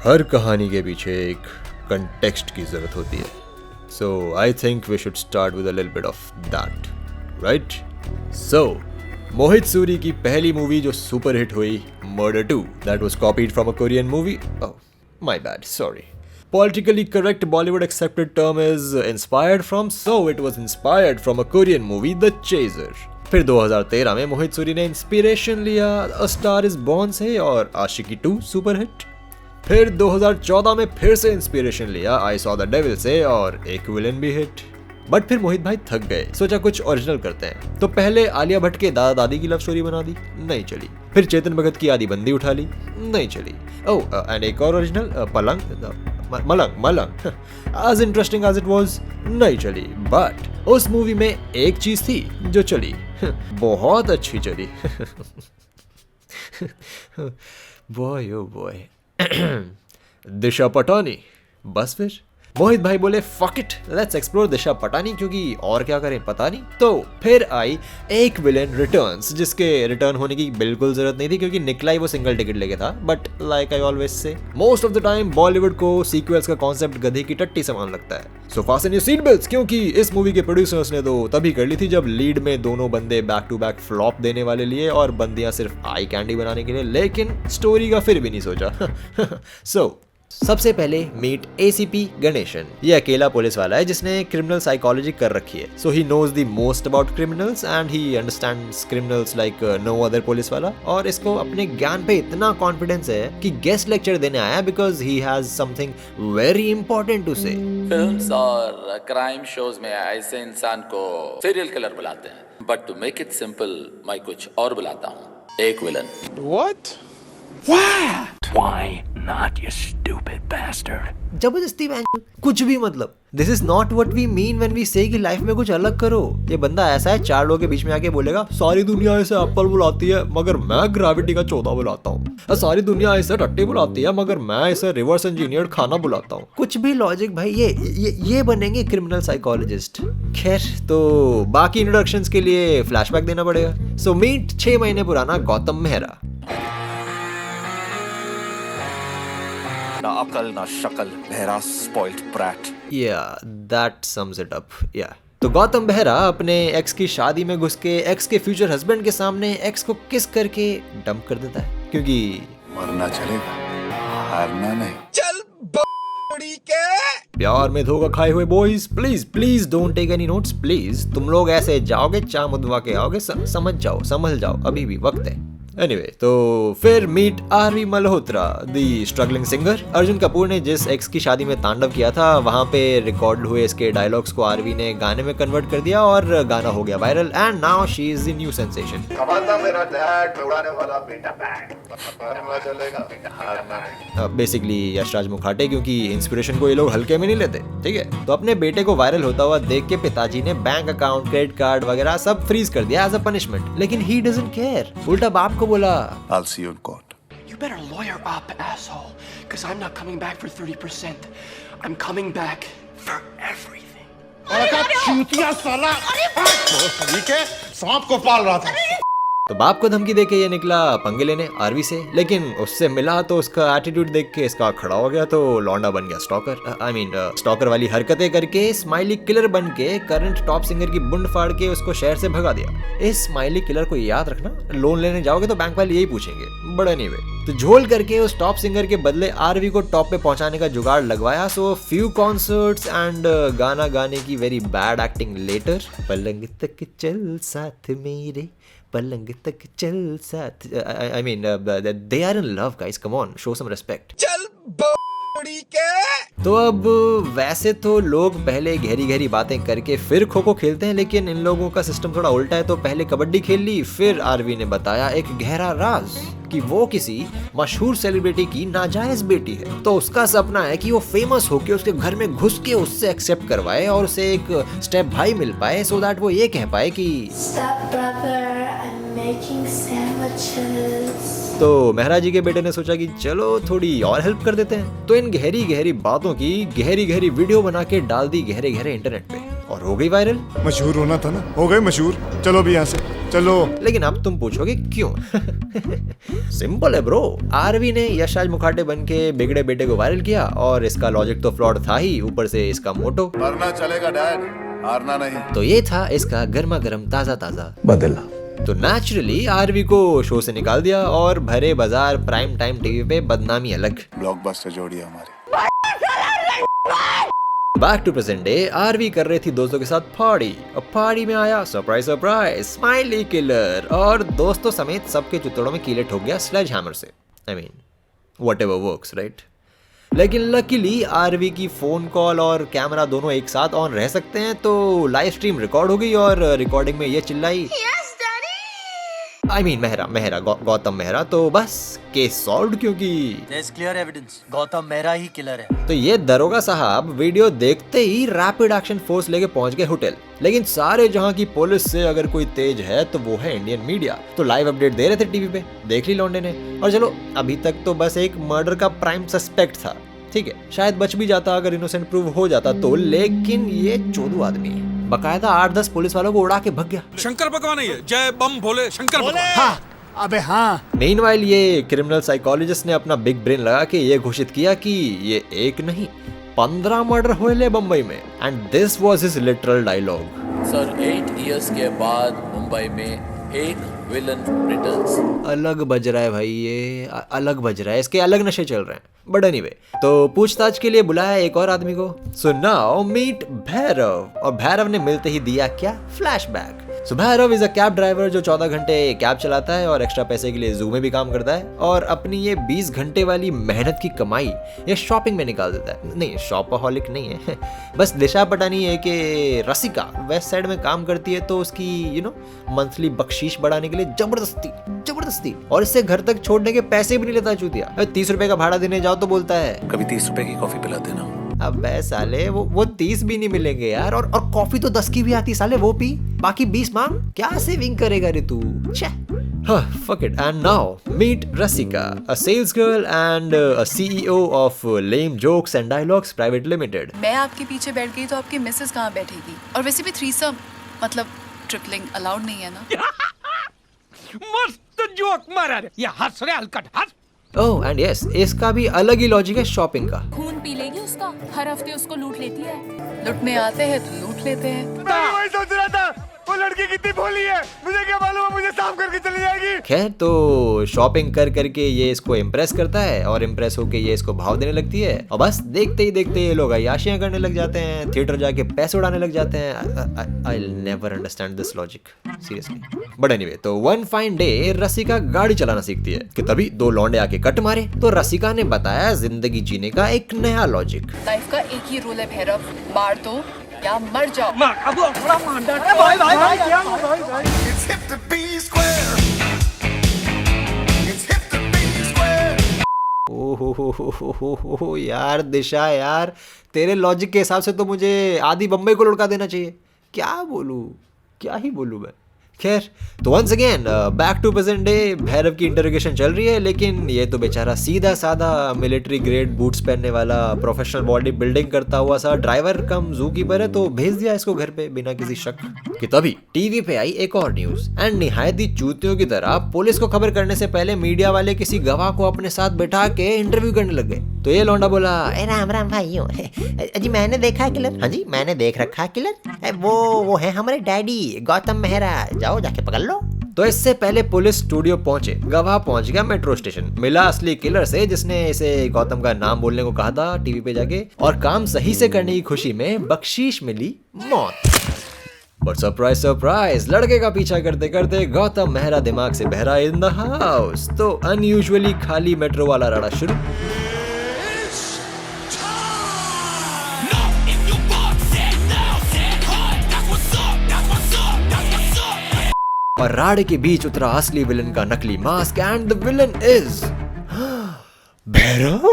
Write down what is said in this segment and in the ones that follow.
हर कहानी के पीछे एक कंटेक्स्ट की जरूरत होती है. So I think we should start with a little bit of that, right? So मोहित सूरी की पहली मूवी जो सुपर हिट हुई, Murder 2, that was copied from a Korean movie. Oh, my bad, sorry. Politically correct Bollywood accepted term is inspired from, so it was inspired from a Korean movie, The Chaser. फिर 2013 में मोहित सूरी ने inspiration लिया A Star Is Born से और आशिकी 2 super hit. फिर 2014 में फिर से इंस्पिरेशन लिया I Saw the Devil से और एक विलन भी हिट. बट फिर मोहित भाई थक गए, सोचा कुछ ओरिजिनल करते हैं. तो पहले आलिया भट्ट के दादा दादी की लव स्टोरी बना दी, नहीं चली. फिर चेतन भगत की आधी बंदी उठा ली, नहीं चली. एंड एक और original Malang as interesting as it was, नहीं चली. बट उस मूवी में एक चीज थी जो चली, बहुत अच्छी चली. Boy oh boy. Disha Patani. बस फिर मोहित भाई बोले fuck it, let's explore Disha Patani, क्योंकि और क्या करें पता नहीं. तो फिर आई एक विलेन रिटर्न्स, जिसके रिटर्न होने की बिल्कुल जरूरत नहीं थी क्योंकि निकला ही वो सिंगल टिकट लेके था. But like I always say, most of the time Bollywood को सीक्वल्स का कॉन्सेप्ट गधे की टट्टी समान लगता है. सो फास्टन योर सीट बेल्ट्स, क्योंकि इस मूवी के प्रोड्यूसर्स ने तो तभी कर ली थी जब लीड में दोनों बंदे बैक टू बैक फ्लॉप देने वाले लिए और बंदियां सिर्फ आई कैंडी बनाने के लिए, लेकिन स्टोरी का फिर भी नहीं सोचा. सो सबसे पहले मीट एसीपी गणेशन. ये अकेला पुलिस वाला है जिसने क्रिमिनल साइकोलॉजी कर रखी है. So he knows the most about criminals and he understands criminals like no other police वाला. और इसको अपने ज्ञान पे इतना कॉन्फिडेंस है कि गेस्ट लेक्चर देने आया because he has something very important to say. Films और क्राइम शोज में ऐसे इंसान को सीरियल किलर बुलाते हैं, but to make it simple मैं कुछ और बुलाता हूँ, एक villain. What? Why not, you stupid bastard? जबरदस्ती कुछ भी मतलब. This is not what we mean when we say कि लाइफ में कुछ अलग करो. ये बंदा ऐसा है, चार लोगों के बीच में आके बोलेगा सारी दुनिया ऐसे एप्पल बुलाती है मगर मैं ग्रेविटी का चौथा बुलाता हूँ. सारी दुनिया ऐसे टट्टी बुलाती है मगर मैं ऐसे रिवर्स इंजीनियर्ड खाना बुलाता हूँ. कुछ भी लॉजिक भाई. ये बनेंगे क्रिमिनल साइकोलॉजिस्ट. खैर, तो बाकी इंट्रोडक्शंस के लिए फ्लैशबैक देना पड़ेगा. सो मीट 6 महीने पुराना गौतम मेहरा. ना अकल ना शकल, Mehra spoiled brat. Yeah, that sums it up. Yeah. तो गौतम बेहरा अपने एक्स की शादी में घुस के एक्स के फ्यूचर हस्बैंड के सामने एक्स को किस करके डंप कर देता है, क्योंकि मरना चलेगा, हारना नहीं. चल बड़ी के. प्यार में धोखा खाए हुए boys, please don't take any notes please. तुम लोग ऐसे जाओगे, चाम उदवा के आओगे, समझ जाओ, संभल जाओ, अभी भी वक्त है. एनीवे, तो फिर मीट आरवी मल्होत्रा, दी स्ट्रगलिंग सिंगर. अर्जुन कपूर ने जिस एक्स की शादी में तांडव किया था, वहां पे रिकॉर्ड हुए इसके डायलॉग्स को आरवी ने गाने में कन्वर्ट कर दिया और गाना हो गया viral. And now she is the new sensation. मेरा डैड उड़ाने वाला बेटा बैग चलेगा. बेसिकली यशराज मुखाटे, क्योंकि इंस्पिरेशन को ये लोग हल्के में नहीं लेते. ठीक है, तो अपने बेटे को वायरल होता हुआ देख के पिताजी ने बैंक अकाउंट, क्रेडिट कार्ड वगैरह सब फ्रीज कर दिया एज अ पनिशमेंट. लेकिन ही डजंट केयर. उल्टा बाप को बोला, I'll see you in court. You better lawyer up, asshole, because I'm not coming back for 30%. I'm coming back for everything. चूतिया साला. ठीक है, सांप को पाल रहा था. तो बाप को धमकी देके ये निकला पंगे लेने आरवी से. लेकिन उससे मिला तो उसका एटीट्यूड देख के इसका खड़ा हो गया, तो लौंडा बन गया स्टॉकर. आई मीन स्टॉकर वाली हरकतें करके स्माइली किलर बन के करंट टॉप सिंगर की बुंड फाड़ के उसको शहर से भगा दिया. इस स्माइली किलर को याद रखना, लोन लेने जाओगे तो बैंक वाले यही पूछेंगे. बट एनीवे, तो झोल करके उस टॉप सिंगर के बदले आरवी को टॉप पे पहुंचाने का जुगाड़ लगवाया. सो फ्यू कॉन्सर्ट्स एंड गाना गाने की वेरी बैड एक्टिंग लेटर. पलंग तक चल साथ मेरे, पलंग तक चल साथ. I mean, they are in love, guys. Come on, show some respect. चल बड़ी के. तो अब वैसे तो लोग पहले गहरी गहरी बातें करके फिर खो खो खेलते हैं, लेकिन इन लोगों का सिस्टम थोड़ा उल्टा है. तो पहले कबड्डी खेल ली, फिर आरवी ने बताया एक गहरा राज कि वो किसी मशहूर सेलिब्रिटी की नाजायज बेटी है. तो उसका सपना है कि वो फेमस होके उसके घर में घुस के उससे एक्सेप्ट करवाए और उसे एक स्टेप भाई मिल पाए, सो दैट वो ये कह पाए कि Stop brother, I'm making sandwiches. तो मेहरा जी के बेटे ने सोचा कि चलो थोड़ी और हेल्प कर देते हैं. तो इन गहरी गहरी बातों की गहरी गहरी वीडियो बना के डाल दी गहरे गहरे इंटरनेट पे और हो गई वायरल. मशहूर होना था ना, हो गए मशहूर. चलो भी यहाँ से. चलो। लेकिन अब तुम पूछोगे क्यों? सिंपल है ब्रो, आरवी ने यशराज मुखाटे बन के बिगड़े बेटे को वायरल किया और इसका लॉजिक तो फ्लॉड था ही, ऊपर से इसका मोटो मरना चलेगा डैड, हारना नहीं। तो ये था इसका गर्मा गर्म ताजा ताजा बदला। तो नेचुरली आरवी को शो से निकाल दिया और भरे बाजार प्राइम टाइम टीवी पे बदनामी अलग। ब्लॉकबस्टर जोड़ी है हमारी। Back to present day, RV कर रही थी दोस्तों के साथ पार्टी और पार्टी में आया सरप्राइज सरप्राइज स्माइली किलर और दोस्तों समेत सबके चितड़ों में कीले ठोक गया स्लेज हैमर से। I mean whatever works right. लेकिन लकीली आरवी की फोन कॉल और कैमरा दोनों एक साथ ऑन रह सकते हैं, तो लाइव स्ट्रीम रिकॉर्ड हो गई और रिकॉर्डिंग में ये चिल्लाई आई मीन मेहरा गौतम मेहरा, तो बस केस सॉल्व्ड क्योंकि क्लियर एविडेंस गौतम मेहरा ही किलर है। तो ये दरोगा साहब वीडियो देखते ही रैपिड एक्शन फोर्स लेके पहुंच गए होटल। लेकिन सारे जहां की पुलिस से अगर कोई तेज है तो वो है इंडियन मीडिया। तो लाइव अपडेट दे रहे थे टीवी पे, देख ली लौंडे ने। और चलो अभी तक तो बस एक मर्डर का प्राइम सस्पेक्ट था, ठीक है, शायद बच भी जाता अगर इनोसेंट प्रूव हो जाता तो। लेकिन ये चोदू आदमी है, बकायदा 8-10 पुलिस वालों को उड़ा के भग गया। शंकर भगवान है ये, जय बम भोले शंकर भगवान। हाँ, अबे हाँ। मीनवाइल ये क्रिमिनल साइकोलॉजिस्ट ने अपना बिग ब्रेन लगा के ये घोषित किया कि ये एक नहीं 15 मर्डर हुए ले बम्बई में, and this was his literal dialogue. Sir 8 years के बाद मुंबई में एक विलन रिटर्न्स। अलग बज रहा है भाई, ये अलग बज रहा है, इसके अलग नशे चल रहे हैं। बट एनीवे, तो पूछताछ के लिए बुलाया एक और आदमी को। सो नाउ मीट भैरव, और भैरव ने मिलते ही दिया क्या, flashback. So Bhairav is a cab driver जो 14 घंटे कैब चलाता है और एक्स्ट्रा पैसे के लिए जू में भी काम करता है, और अपनी ये 20 घंटे वाली मेहनत की कमाई ये शॉपिंग में निकाल देता है। नहीं, शॉपaholic नहीं है, बस दिशा पटानी है कि रसिका वेस्ट साइड में काम करती है, तो उसकी मंथली बख्शीश बढ़ाने के लिए जबरदस्ती और इससे घर तक छोड़ने के पैसे भी नहीं लेता चूतिया। 30 रुपए का भाड़ा देने जाओ तो बोलता है कभी 30 रुपए की कॉफी पिला देना। अबे साले वो 30 भी नहीं मिलेंगे यार, और कॉफी तो 10 की भी आती साले, वो पी, बाकी 20 मांग। क्या सेविंग करेगा रे तू? Fuck it. And now meet Rasika, a sales girl and a CEO of Lame Jokes and Dialogues Private Limited. मैं आपके पीछे बैठ गई तो आपकी मिसेस कहाँ बैठेगी? और वैसे भी थ्रीसम मतलब ट्रिपलिंग अलाउड नहीं है ना? मस्त जोक मारा रे, ये हंस रे हलकट हंस। Oh and yes, इसका भी अलग ही लॉजिक है शॉपिंग का। खून पी लेगी उसका, हर हफ्ते उसको लूट लेती है। लूटने आते हैं तो लूट लेते हैं। मैं वही सोच रहा था, वो लड़की कितनी भोली है, मुझे क्या मालूम है मुझे साफ करके चली जाएगी। खैर, तो शॉपिंग कर करके ये इसको इम्प्रेस करता है और इम्प्रेस होके ये इसको भाव देने लगती है, और बस देखते ही देखते ये लोग अय्याशियां करने लग जाते हैं, थिएटर जाके पैसे उड़ाने लग जाते हैं। I never understand this logic seriously. But anyway, तो वन फाइन डे रसिका गाड़ी चलाना सीखती है कि तभी 2 लौंडे आके कट मारे। तो रसिका ने बताया जिंदगी जीने का एक नया लॉजिक। लाइफ का एक ही रूल है भैरव, मार दो या मर जाओ। ओहो यार दिशा यार, तेरे लॉजिक के हिसाब से तो मुझे आधी बम्बई को लुढ़का देना चाहिए। क्या बोलूं, क्या ही बोलूं मैं। खैर, तो once again back to present day, Bhairav की इंटरोगेशन चल रही है, लेकिन ये तो बेचारा सीधा साधा मिलिट्री ग्रेड बूट्स पहनने वाला प्रोफेशनल बॉडी बिल्डिंग करता हुआ सा ड्राइवर कम जू कीपर है, तो भेज दिया इसको घर पे बिना किसी शक कि। तभी टीवी पे आई एक और न्यूज, एंड निहायत ही चूतियों की तरह पुलिस को खबर करने से पहले मीडिया वाले किसी गवाह को अपने साथ बैठा के इंटरव्यू करने लग गए। तो ये लौंडा बोला, राम राम भाइयों, जी मैंने देखा है किलर। हाँ जी मैंने देख रखा है किलर, वो है हमारे डैडी गौतम मेहरा, जाओ जाके पकड़ लो। तो इससे पहले पुलिस स्टूडियो पहुंचे, गवाह पहुंच गया मेट्रो स्टेशन, मिला असली किलर से जिसने इसे गौतम का नाम बोलने को कहा था टीवी पे जाके, और काम सही से करने की खुशी में बख्शीश मिली मौत। बट सरप्राइज सरप्राइज, लड़के का पीछा करते करते गौतम मेहरा दिमाग से बहरा इन द हाउस। तो अनयूजुअली खाली मेट्रो वाला राड़ा शुरू। और राड़े के बीच उतरा असली विलन का नकली mask, and the villain is Bhairav.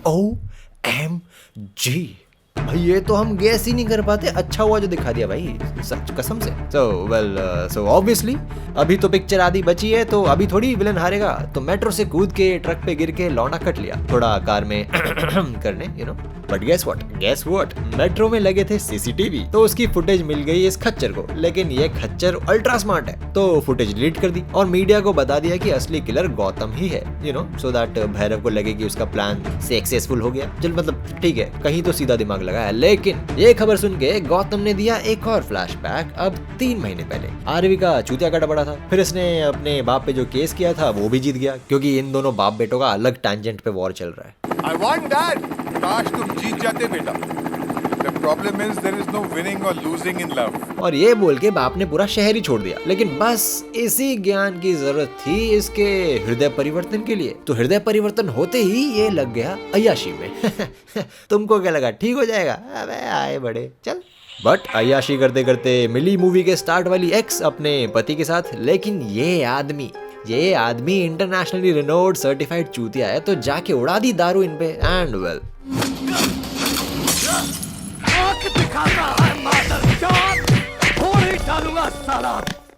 OMG भाई, ये तो हम गेस ही नहीं कर पाते। अच्छा हुआ जो दिखा दिया भाई, सच कसम से। सो ऑब्वियसली अभी तो पिक्चर आधी बची है, तो अभी थोड़ी विलन हारेगा। तो मेट्रो से कूद के ट्रक पे गिर के लौंडा कट लिया, थोड़ा कार में करने बट गेस व्हाट मेट्रो में लगे थे सीसीटीवी, तो उसकी फुटेज मिल गई इस खच्चर को, लेकिन ये खच्चर अल्ट्रा स्मार्ट है तो फुटेज डिलीट कर दी और मीडिया को बता दिया कि असली किलर गौतम ही है, you know, so that Bhairav को लगे कि उसका प्लान सक्सेसफुल हो गया। चल मतलब ठीक है, कहीं तो सीधा दिमाग लगाया। लेकिन ये खबर सुन के गौतम ने दिया एक और फ्लैशबैक अब 3 महीने पहले। आरवी का चूतिया काटा पड़ा था, फिर इसने अपने बाप पे जो केस किया था वो भी जीत गया, क्योंकि इन दोनों बाप बेटों का अलग टैंजेंट पे वॉर चल रहा है। I want that. काश तुम जीत जाते बेटा। The problem is there is no winning or losing in love. और ये बोल के बाप ने पूरा शहर ही छोड़ दिया, लेकिन बस इसी ज्ञान की जरूरत थी इसके हृदय परिवर्तन के लिए। तो हृदय परिवर्तन होते ही ये लग गया अय्याशी में। तुमको क्या लगा ठीक हो जाएगा? अबे आए बड़े चल। बट अय्याशी करते करते मिली मूवी के स्टार्ट वाली एक्स अपने पति के साथ, लेकिन ये आदमी इंटरनेशनली रिनोड सर्टिफाइड चूतिया है, तो जाके उड़ा दी दारू इन पे एंड वेल।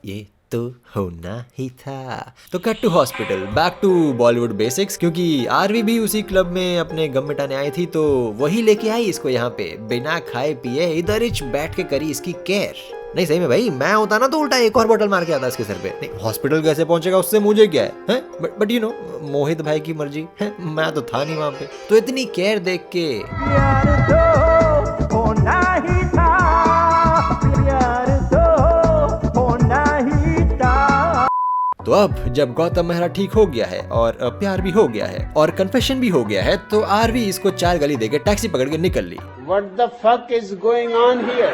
ये तो होना ही था। तो cut to hospital, back to Bollywood basics, क्योंकि आरवी भी उसी क्लब में अपने गम मिटाने आई थी, तो वही लेके आई इसको यहाँ पे बिना खाए पिए इधर ही बैठ के करी इसकी केयर। नहीं सही में भाई, मैं होता ना तो उल्टा एक और बोतल मार के आता इसके सर पे। नहीं हॉस्पिटल कैसे पहुंचेगा उससे मुझे क्या है? बट यू नो मोहित भाई की मर्जी है, मैं तो था नहीं वहां पे। तो इतनी केयर देख के तो अब जब गौतम मेहरा ठीक हो गया है और प्यार भी हो गया है और कन्फेशन भी हो गया है, तो आरवी इसको 4 गली देके टैक्सी पकड़ के निकल ली। What the fuck is going on here?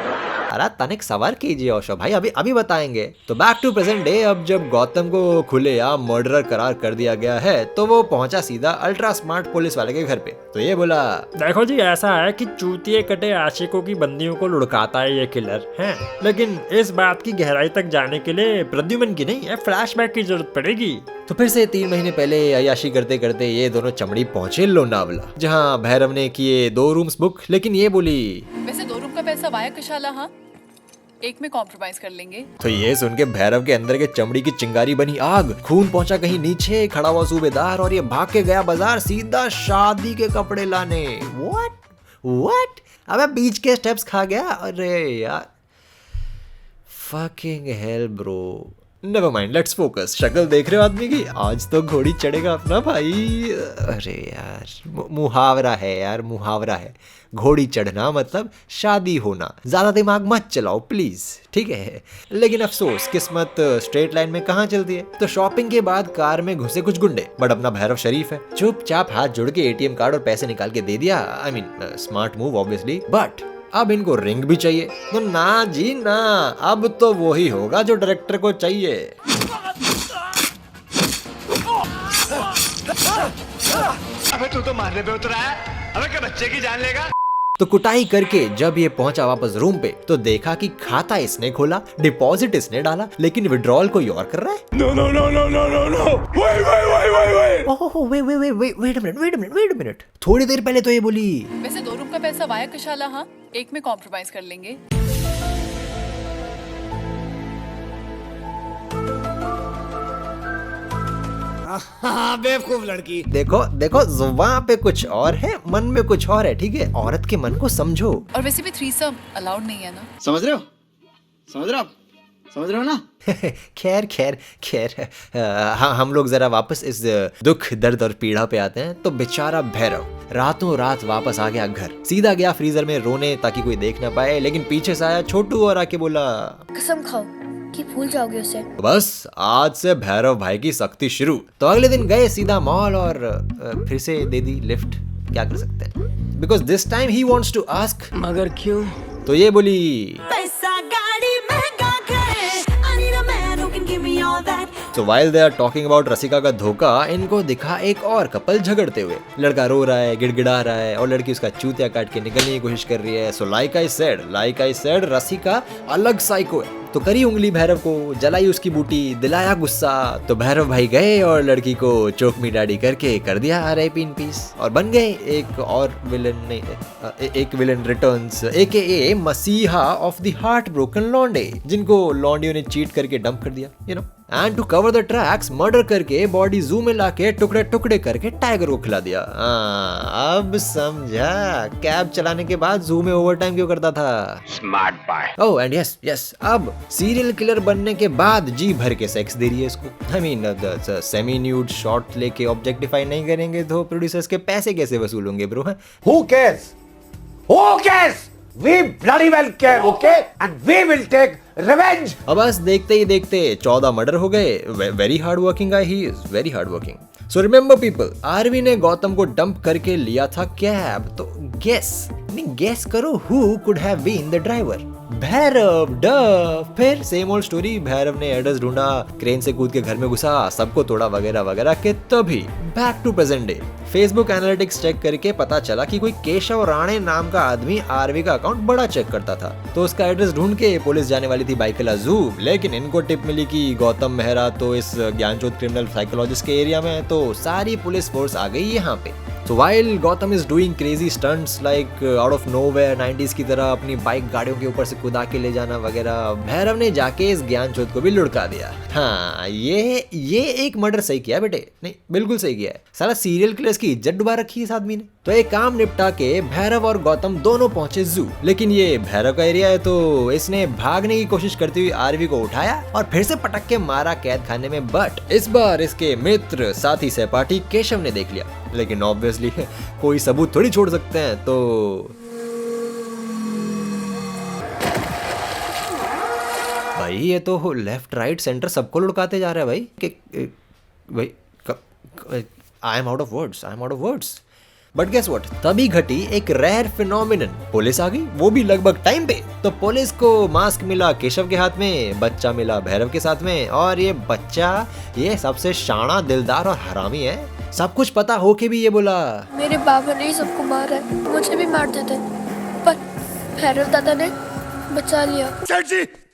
अरे तनिक सवार कीजिए औशो भाई, अभी बताएंगे। तो बैक टू प्रेजेंट डे, अब जब गौतम को खुलेआम मर्डरर करार कर दिया गया है, तो वो पहुंचा सीधा अल्ट्रा स्मार्ट पुलिस वाले के घर पे। तो ये बोला, देखो जी ऐसा है कि चूतिए कटे आशिकों की बंदियों को लुढ़काता है ये किलर है, लेकिन इस बात की गहराई तक जाने के लिए प्रद्युमन की नहीं फ्लैशबैक की जरूरत पड़ेगी। तो फिर से 3 महीने पहले अय्याशी करते करते ये दोनों चमड़ी पहुंचे लोनावला, जहाँ भैरव ने किए 2 रूम्स बुक, लेकिन ये बोली वैसे 2 रूम का पैसा वाया कशाला, हाँ 1 में कॉम्प्रोमाइज कर लेंगे। तो ये सुन के भैरव के अंदर के चमड़ी की चिंगारी बनी आग, खून पहुंचा कहीं नीचे, खड़ा हुआ सूबेदार, और ये भाग के गया बाजार सीधा शादी के कपड़े लाने। व्हाट? अबे बीच के स्टेप्स खा गया। अरे यार fucking hell bro. Never mind, let's focus. शक्ल देख रहे हो आदमी की, आज तो घोड़ी चढ़ेगा अपना भाई। अरे यार मुहावरा है यार, मुहावरा है। घोड़ी चढ़ना मतलब शादी होना। ज्यादा दिमाग मत चलाओ प्लीज, ठीक है? लेकिन अफसोस किस्मत स्ट्रेट लाइन में कहाँ चलती है। तो शॉपिंग के बाद कार में घुसे कुछ गुंडे, बट अपना भैरव शरीफ है, चुपचाप हाथ जोड़ के एटीएम कार्ड और पैसे निकाल के दे दिया। I mean smart move obviously, but अब इनको रिंग भी चाहिए। तो ना जी ना, अब तो वही होगा जो डायरेक्टर को चाहिए। अबे तू तो मारने पे उतरा है, अबे क्या बच्चे की जान लेगा? तो कुटाई करके जब ये पहुंचा वापस रूम पे, तो देखा कि खाता इसने खोला, डिपॉजिट इसने डाला, लेकिन विड्रॉल कोई और कर रहा है। No no no no no no no, wait a minute. थोड़ी देर पहले तो ये बोली वैसे 2 रूम का पैसा वाया कशाला, हाँ 1 में कॉम्प्रोमाइज कर लेंगे। बेवकूफ लड़की। देखो जुबान पे कुछ और है, मन में कुछ और है, ठीक है? औरत के मन को समझो। और वैसे भी थ्रीसम अलाउड नहीं है ना। समझ रहे हो ना? खैर हाँ, हम लोग जरा वापस इस दुख दर्द और पीड़ा पे आते हैं। तो बेचारा भैरव रातों रात वापस आ गया घर, सीधा गया फ्रीजर में रोने ताकि कोई देख ना पाए, लेकिन पीछे से आया छोटू और आके बोला कसम खाओ कि भूल जाओगे उसे। बस आज से भैरव भाई की सख्ती शुरू। तो अगले दिन गए सीधा मॉल और फिर से दे दी लिफ्ट। क्या कर सकते हैं, because this time he wants to ask मगर क्यों? तो ये बोली पैसा गाड़ी महंगा घर, I need a man who can give me all that। तो while they are talking about रसिका का धोखा, इनको दिखा एक और कपल झगड़ते हुए। लड़का रो रहा है, गिड़गिड़ा रहा है, और लड़की उसका चूतिया काट के निकलने की कोशिश कर रही है। सो लाइक आई सेड रसिका अलग साइको है। तो करी उंगली भैरव को, जलाई उसकी बूटी, दिलाया गुस्सा। तो भैरव भाई गए और लड़की को चोकमी डाडी करके कर दिया RIP इन पीस, और बन गए एक और विलन, नहीं एक विलन रिटर्न्स, AKA मसीहा ऑफ द हार्ट ब्रोकन लॉन्डे, जिनको लॉन्डियो ने चीट करके डंप कर दिया, you know. And to cover the tracks murder करके बॉडी जू में लाके टुकड़े टुकड़े करके टाइगर को खिला दिया। अब समझा कैब चलाने के बाद जू में ओवरटाइम क्यों करता था। Smart boy. Oh and yes अब सीरियल किलर बनने के बाद जी भर के सेक्स दे रही है इसको। I mean semi nude shot लेके ऑब्जेक्टिफाई नहीं करेंगे तो प्रोड्यूसर्स के पैसे कैसे वसूल होंगे bro. Who cares? Who cares? We bloody well care, okay? And we will take revenge. अब बस देखते ही देखते 14 मर्डर हो गए। Very hard working guy he is, very hard working. So remember people, RV ने गौतम को डंप करके लिया था कैब, तो गेस करो who could have been the driver. Bhairav डफ। फिर सेम ओल्ड स्टोरी, भैरव ने एड्रेस ढूंढा, क्रेन से कूद के घर में घुसा, सबको तोड़ा वगैरह वगैरह के तभी back to present day Facebook analytics check करके पता चला कि कोई केशव राणे नाम का आदमी आरवी का अकाउंट बड़ा चेक करता था। तो उसका एड्रेस ढूंढ के पुलिस जाने वाली थी बाइकला जू, लेकिन इनको टिप मिली कि गौतम मेहरा तो इस ज्ञानचोद क्रिमिनल साइकोलॉजिस्ट के एरिया में है, तो सारी पुलिस फोर्स आ गई यहाँ पे। So while Gotham is doing crazy stunts like out of nowhere 90s की तरह अपनी बाइक गाड़ियों के ऊपर से कूदा के ले जाना वगैरह, भैरव ने जाके इस ज्ञानचोद को भी लुढ़का दिया। हाँ, ये एक मर्डर सही किया बेटे, नहीं बिल्कुल सही किया है। साला सीरियल किलर्स की इज्जत डुबा रखी है इस आदमी ने। तो एक काम निपटा के भैरव और गौतम दोनों पहुंचे जू, लेकिन ये भैरव का एरिया है तो इसने भागने की कोशिश करती हुई आरवी को उठाया और फिर से पटक के मारा कैद खाने में। बट इस बार इसके मित्र साथी सहपाठी केशव ने देख लिया, लेकिन ऑब्वियसली कोई सबूत थोड़ी छोड़ सकते हैं, तो भाई ये तो लेफ्ट राइट सेंटर सबको लुढ़काते जा रहा है भाई। I am out of words. But guess what, तभी घटी एक रेयर फिनोमिनन। पुलिस आ गई, वो भी लगभग टाइम पे। तो पुलिस को मास्क मिला केशव के हाथ में, बच्चा मिला भैरव के साथ में, और ये बच्चा ये सबसे शाना, दिलदार और हरामी है। सब कुछ पता हो के भी ये बोला, मेरे बाबा ने ही सबको मारा है, मुझे भी मार देते, पर भैरव दादा ने बचा लिया।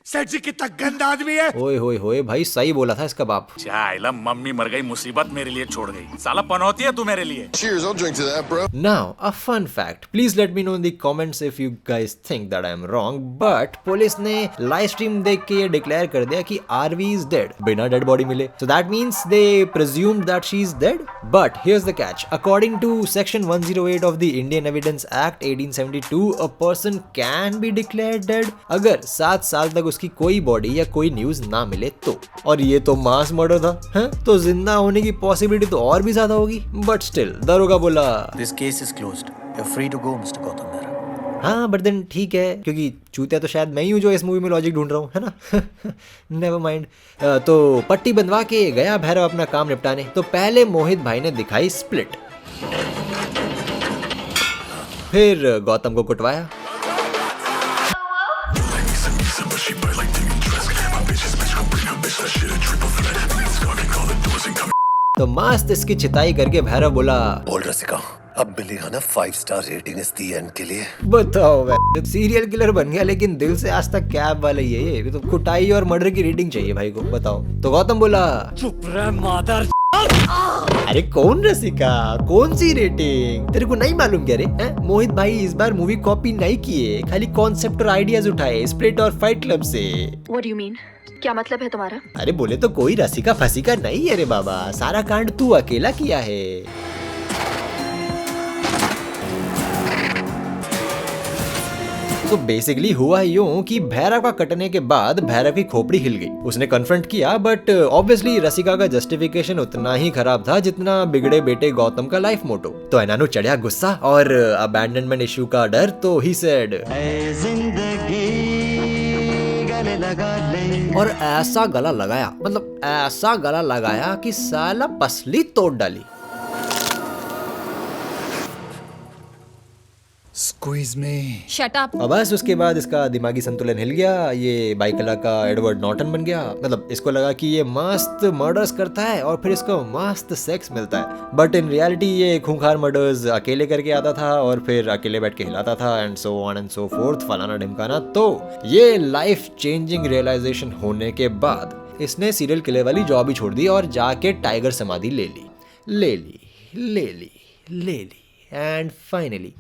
सेठ जी कितना गंदा आदमी है। ओए होए भाई, सही बोला था इसका बाप। चाइला मम्मी मर गई, मुसीबत मेरे लिए छोड़ गई, साला पनौती है तू मेरे लिए। Cheers, I'll drink to that, bro. Now, a fun fact. Please let me know in the comments if you guys think that I am wrong. But police ने लाइव स्ट्रीम देख के ये डिक्लेयर कर दिया कि आरवी is dead, बिना dead body मिले। So that means they presumed that she is dead. But here's the catch. According to Section 108 of the Indian Evidence Act 1872, a person can be declared dead अगर 7 साल तक उसकी कोई body या कोई news ना मिले तो। और ये तो मास मर्डर था, हैं? तो जिंदा होने की पॉसिबिलिटी तो और भी ज्यादा होगी। बट स्टिल दरोगा बोला, this case is closed, you are free to go mister Gautam Mehra. हाँ बट देन ठीक है, क्योंकि चूतिया तो शायद मैं ही हूँ जो इस मूवी में लॉजिक ढूंढ रहा हूँ, है ना। Never mind. तो पट्टी बंधवा के गया भैरव अपना काम निपटाने। तो पहले मोहित भाई ने दिखाई स्प्लिट, फिर गौतम को कुटवाया, तो मस्त इसकी चिताई करके भैरव बोला, बोल रसिका, अब मिलेगा ना 5 स्टार रेटिंग इस दी एंड के लिए। बताओ सीरियल किलर बन गया, लेकिन दिल से आज तक कैब वाला ही है ये। तो कुटाई और मर्डर की रेटिंग चाहिए भाई को, बताओ। तो गौतम बोला, चुप रह मादर। अरे कौन रसिका, कौन सी रेटिंग, तेरे को नहीं मालूम क्या रे? मोहित भाई इस बार मूवी कॉपी नहीं किए, खाली कॉन्सेप्ट और आइडियाज उठाए स्प्लिट और फाइट क्लब से। What do you mean? क्या मतलब है तुम्हारा? अरे बोले तो कोई रसिका फसिका नहीं है रे बाबा, सारा कांड तू अकेला किया है। तो बेसिकली हुआ यूं कि भैरव का कटने के बाद भैरव की खोपड़ी हिल गई। उसने कन्फ्रंट किया, बट ऑब्वियसली रसिका का जस्टिफिकेशन उतना ही खराब था जितना बिगड़े बेटे गौतम का लाइफ मोटो। तो एनानु चढ़िया गुस्सा और अबैंडनमेंट इशू का डर, तो ही सेड, और ऐसा गला लगाया, मतलब ऐसा गला लगाया कि साला पसली तोड़ डाली। Squeeze me. Shut up. अब बस उसके बाद इसका दिमागी संतुलन हिल गया, ये बाइकला का एडवर्ड नॉर्टन बन गया। मतलब इसको लगा कि ये मस्त मर्डर्स करता है और फिर इसको मस्त सेक्स मिलता है। बट इन रियलिटी ये खूंखार मर्डर्स अकेले करके आता था और फिर अकेले बैठ के हिलाता था, and so on and so fourth, फलाना ढिमकाना। तो ये लाइफ चेंजिंग रियलाइजेशन होने के बाद इसने सीरियल किलर वाली जॉब ही छोड़ दी और जाके टाइगर समाधि ले ली and finally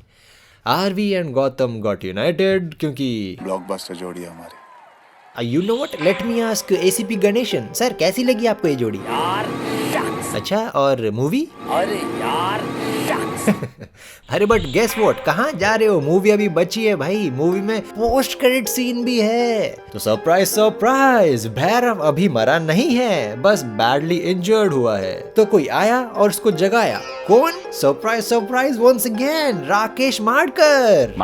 Aarvi and Gautam got united, क्योंकि ब्लॉकबस्टर जोड़ी हमारी। You know what, let me ask ACP Ganesan sir, कैसी लगी आपको ये जोड़ी? अच्छा, और मूवी? अरे यार अरे बट गेस व्हाट, कहाँ जा रहे हो? मूवी अभी बची है भाई, मूवी में पोस्ट क्रेडिट सीन भी है। तो सरप्राइज सरप्राइज, भैरव अभी मरा नहीं है, बस बैडली इंजर्ड हुआ है। तो कोई आया और उसको जगाया। कौन? Surprise surprise once again, Rakesh Madkar.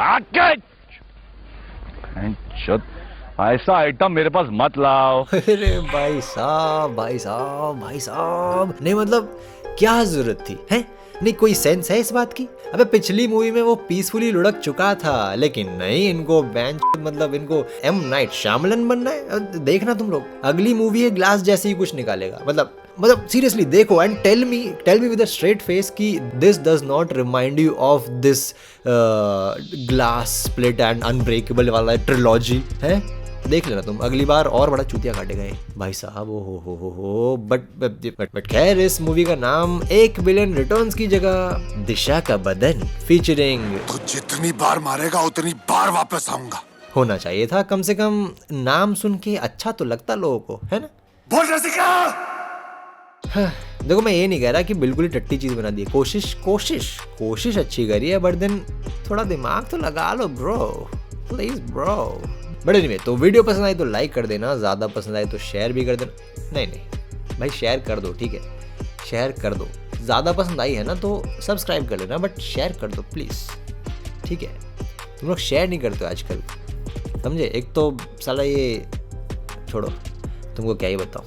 ऐसा आइटम मेरे पास मत लाओ। अरे भाई साहब भाई साहब भाई साहब, नहीं मतलब क्या जरूरत थी है? नहीं कोई सेंस है इस बात की? अबे पिछली मूवी में वो पीसफुली लुढ़क चुका था, लेकिन नहीं, इनको बेंच मतलब इनको एम नाइट श्यामलन बनना है। देखना तुम लोग, अगली मूवी है ग्लास जैसे ही कुछ निकालेगा। मतलब सीरियसली देखो and tell me with a straight face कि this does not remind you of this Glass Split and Unbreakable वाला ट्रिलॉजी है? देख लेना तुम, अगली बार और बड़ा चूतिया काटेगा ये भाई साहब। ओ हो बट खैर, इस मूवी का नाम 1 बिलियन रिटर्न्स की जगह दिशा का बदन फीचरिंग तो जितनी बार मारेगा उतनी बार वापस आऊंगा होना चाहिए था। कम से कम नाम सुन के अच्छा तो लगता लोगों को, है ना? बोल रसिका। हाँ, देखो मैं ये नहीं कह रहा कि बिल्कुल ही टट्टी चीज बना दी। कोशिश अच्छी करी है, बट देन थोड़ा दिमाग तो लगा लो bro, please bro. But anyway, तो वीडियो पसंद आई तो लाइक कर देना, ज़्यादा पसंद आए तो शेयर भी कर देना। नहीं भाई, शेयर कर दो, ठीक है, शेयर कर दो। ज़्यादा पसंद आई है ना तो सब्सक्राइब कर लेना, बट शेयर कर दो प्लीज़, ठीक है? तुम लोग शेयर नहीं करते आजकल, समझे? एक तो साला ये छोड़ो, तुमको क्या ही बताऊँ,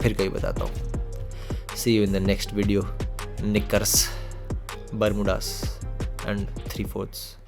फिर कहीं बताता हूँ। See you in the next video. Knickers, Bermudas and 3/4